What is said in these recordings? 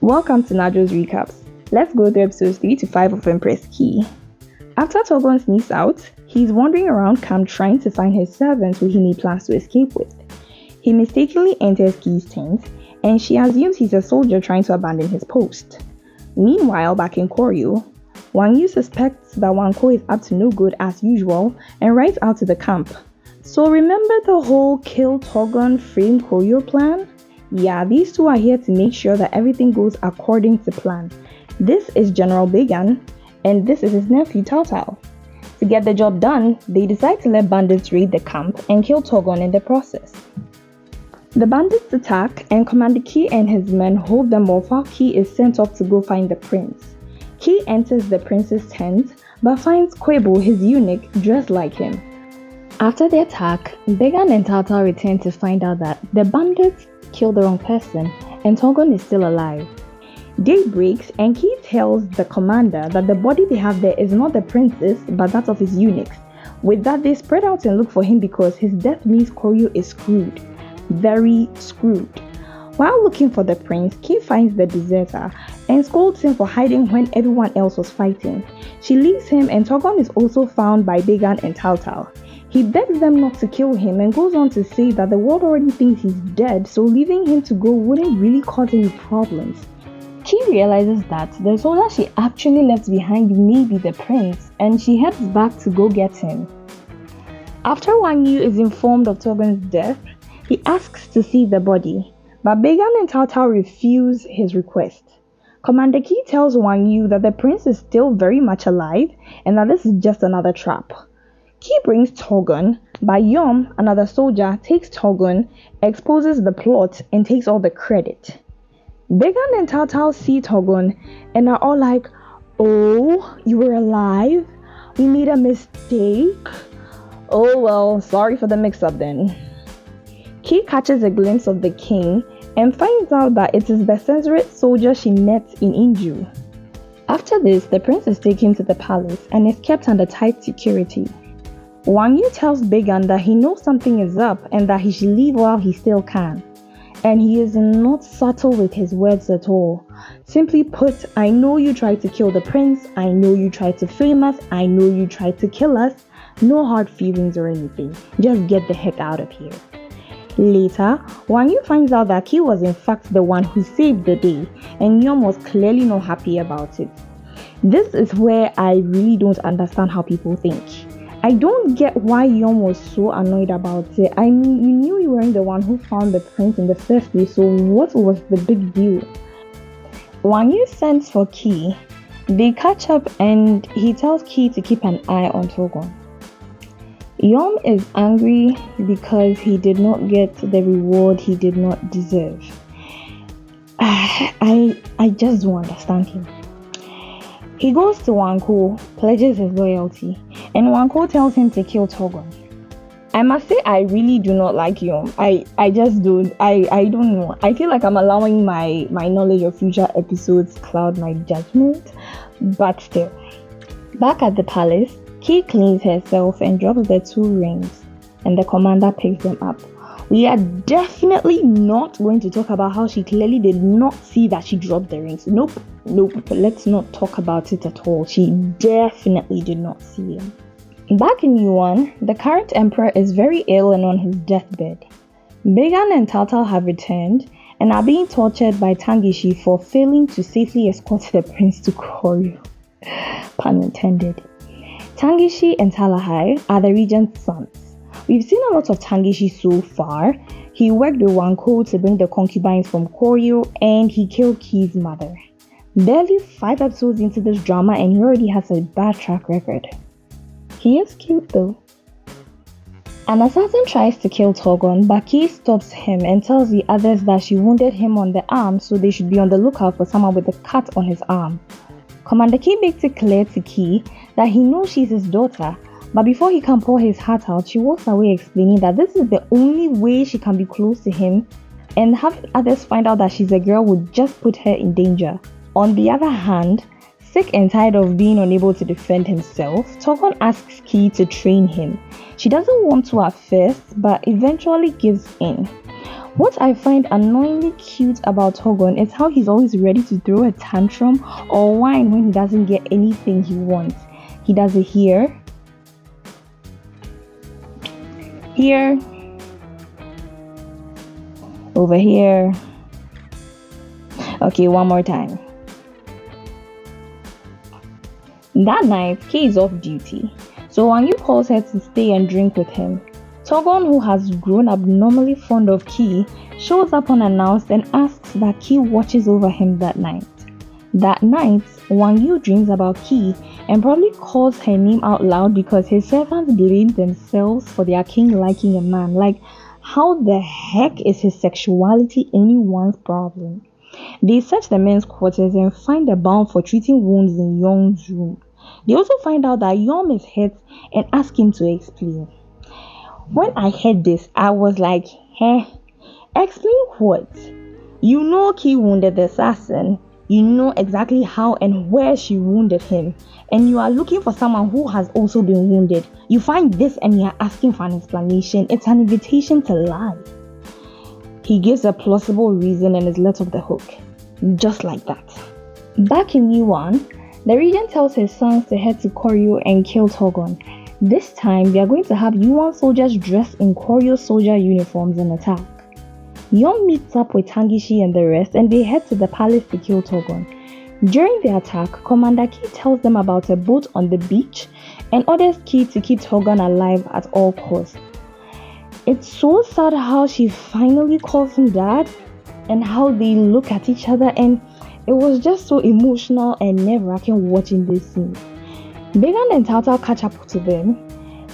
Welcome to Najo's Recaps. Let's go through episodes 3 to 5 of Empress Key. After Togon sneaks out, he's wandering around camp trying to find his servants who he may plans to escape with. He mistakenly enters Key's tent, and she assumes he's a soldier trying to abandon his post. Meanwhile, back in Koryo, Wang Yu suspects that Wang Ko is up to no good as usual and rides out to the camp. So remember the whole kill Togon frame Koryo plan? Yeah, these two are here to make sure that everything goes according to plan. This is General Began, and this is his nephew Tao Tao. To get the job done, they decide to let bandits raid the camp and kill Togon in the process. The bandits attack, and Commander Key and his men hold them off while Key is sent off to go find the prince. Key enters the prince's tent, but finds Quebo, his eunuch, dressed like him. After the attack, Began and Tao Tao return to find out that the bandits killed the wrong person and Togon is still alive. Day breaks and Key tells the commander that the body they have there is not the prince's but that of his eunuchs. With that, they spread out and look for him because his death means Koryo is screwed. Very screwed. While looking for the prince, Key finds the deserter and scolds him for hiding when everyone else was fighting. She leaves him and Togon is also found by Began and Tao Tao. He begs them not to kill him and goes on to say that the world already thinks he's dead, so leaving him to go wouldn't really cause any problems. Key realizes that the soldier she actually left behind may be the prince, and she heads back to go get him. After Wang Yu is informed of Togon's death, he asks to see the body, but Began and Tao Tao refuse his request. Commander Key tells Wang Yu that the prince is still very much alive and that this is just another trap. Key brings Togon, but Yom, another soldier, takes Togon, exposes the plot, and takes all the credit. Began and Tao Tao see Togon and are all like, "Oh, you were alive? We made a mistake? Oh well, sorry for the mix-up then." Key catches a glimpse of the king and finds out that it is the censorate soldier she met in Inju. After this, the prince is taken to the palace and is kept under tight security. Wang Yu tells Began that he knows something is up and that he should leave while he still can. And he is not subtle with his words at all. Simply put, I know you tried to kill the prince, I know you tried to frame us, I know you tried to kill us. No hard feelings or anything. Just get the heck out of here. Later, Wang Yu finds out that Key was in fact the one who saved the day, and Yom was clearly not happy about it. This is where I really don't understand how people think. I don't get why Yom was so annoyed about it. I mean, you knew you weren't the one who found the prince in the first place, so what was the big deal? Wang Yu sends for Key. They catch up and he tells Key to keep an eye on Togon. Yom is angry because he did not get the reward he did not deserve. I just don't understand him. He goes to Wang Ko, pledges his loyalty, and Wang Ko tells him to kill Togon. I must say I really do not like Yom. I just don't. I don't know. I feel like I'm allowing my knowledge of future episodes cloud my judgment. But still. Back at the palace, Key cleans herself and drops the 2 rings, and the commander picks them up. We are definitely not going to talk about how she clearly did not see that she dropped the rings. Nope. Let's not talk about it at all. She definitely did not see them. Back in Yuan, the current emperor is very ill and on his deathbed. Began and Tao Tao have returned and are being tortured by Tangishi for failing to safely escort the prince to Koryo. Pun intended. Tangishi and Talahai are the regent's sons. We've seen a lot of Tangishi so far. He worked with Wang Ko to bring the concubines from Koryo and he killed Key's mother. Barely 5 episodes into this drama and he already has a bad track record. He is cute though. An assassin tries to kill Togon, but Key stops him and tells the others that she wounded him on the arm, so they should be on the lookout for someone with a cut on his arm. Commander Key makes it clear to Key that he knows she's his daughter, but before he can pour his heart out, she walks away explaining that this is the only way she can be close to him, and having others find out that she's a girl would just put her in danger. On the other hand, sick and tired of being unable to defend himself, Togon asks Key to train him. She doesn't want to at first, but eventually gives in. What I find annoyingly cute about Togon is how he's always ready to throw a tantrum or whine when he doesn't get anything he wants. He does it here, here, over here. Okay, one more time. That night, Kay is off duty, so Wang Yu calls her to stay and drink with him. Togon, who has grown abnormally fond of Key, shows up unannounced and asks that Key watches over him that night. That night, Wang Yu dreams about Key and probably calls her name out loud because his servants blame themselves for their king liking a man. Like, how the heck is his sexuality anyone's problem? They search the men's quarters and find a balm for treating wounds in Yong's room. They also find out that Yom is hurt and ask him to explain. When I heard this, I was like, explain what? You know Key wounded the assassin. You know exactly how and where she wounded him. And you are looking for someone who has also been wounded. You find this and you are asking for an explanation. It's an invitation to lie. He gives a plausible reason and is let off the hook. Just like that. Back in Yuan, the regent tells his sons to head to Koryo and kill Togon. This time, they are going to have Yuan soldiers dressed in Koryo soldier uniforms and attack. Yong meets up with Tangishi and the rest and they head to the palace to kill Togon. During the attack, Commander Key tells them about a boat on the beach and orders Key to keep Togon alive at all costs. It's so sad how she finally calls him dad and how they look at each other, and it was just so emotional and nerve-wracking watching this scene. Began and Tao Tao catch up to them,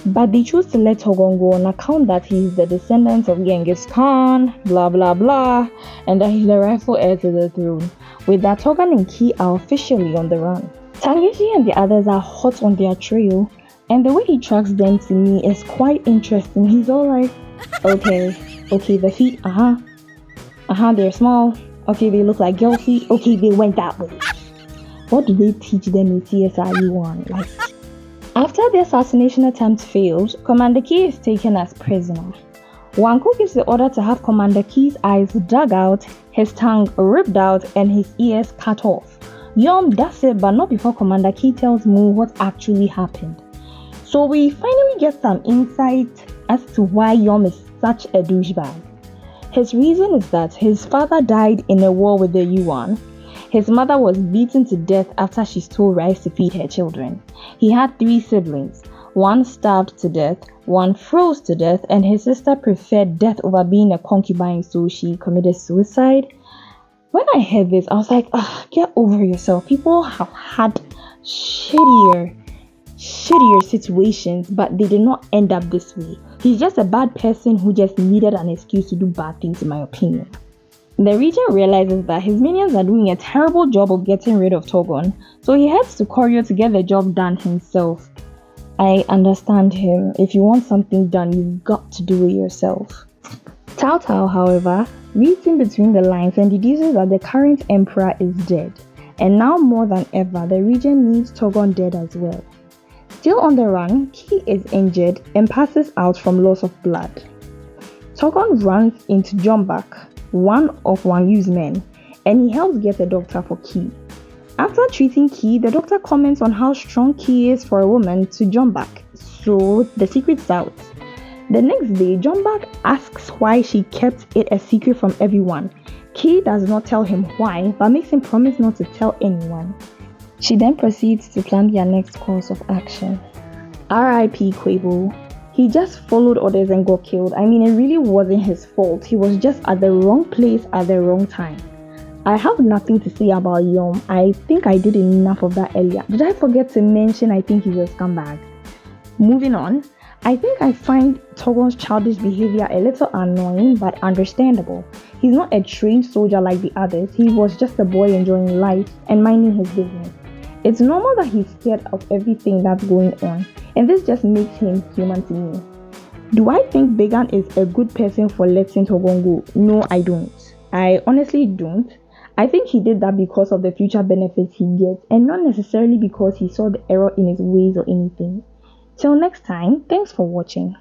but they choose to let Togon go on account that he is the descendant of Genghis Khan, blah blah blah, and that he's the rightful heir to the throne. With that, Togon and Key are officially on the run. Tangishi and the others are hot on their trail, and the way he tracks them to me is quite interesting. He's all like, okay, the feet, they're small, okay, they look like girl feet, okay, they went that way. What do they teach them in CSIU1? Like, after the assassination attempt failed, Commander Key is taken as prisoner. Wanko gives the order to have Commander Key's eyes dug out, his tongue ripped out, and his ears cut off. Yom does it, but not before Commander Key tells Mu what actually happened. So we finally get some insight as to why Yom is such a douchebag. His reason is that his father died in a war with the Yuan. His mother was beaten to death after she stole rice to feed her children. He had 3 siblings. One starved to death, one froze to death, and his sister preferred death over being a concubine, so she committed suicide. When I heard this, I was like, get over yourself. People have had shittier situations, but they did not end up this way. He's just a bad person who just needed an excuse to do bad things, in my opinion. The regent realizes that his minions are doing a terrible job of getting rid of Togon, so he heads to Koryo to get the job done himself. I understand him. If you want something done, you've got to do it yourself. Tao Tao, however, reads in between the lines and deduces that the current emperor is dead, and now more than ever, the regent needs Togon dead as well. Still on the run, Key is injured and passes out from loss of blood. Togon runs into Jombak, one of Wang Yu's men, and he helps get a doctor for Key. After treating Key, the doctor comments on how strong Key is for a woman to Jombak, so the secret's out. The next day, Jombak asks why she kept it a secret from everyone. Key does not tell him why, but makes him promise not to tell anyone. She then proceeds to plan their next course of action. R.I.P. Quavo. He just followed orders and got killed. I mean, it really wasn't his fault. He was just at the wrong place at the wrong time. I have nothing to say about Yom. I think I did enough of that earlier. Did I forget to mention I think he's a scumbag? Moving on, I think I find Togon's childish behavior a little annoying but understandable. He's not a trained soldier like the others. He was just a boy enjoying life and minding his business. It's normal that he's scared of everything that's going on, and this just makes him human to me. Do I think Began is a good person for letting Togon go? No, I don't. I honestly don't. I think he did that because of the future benefits he gets, and not necessarily because he saw the error in his ways or anything. Till next time, thanks for watching.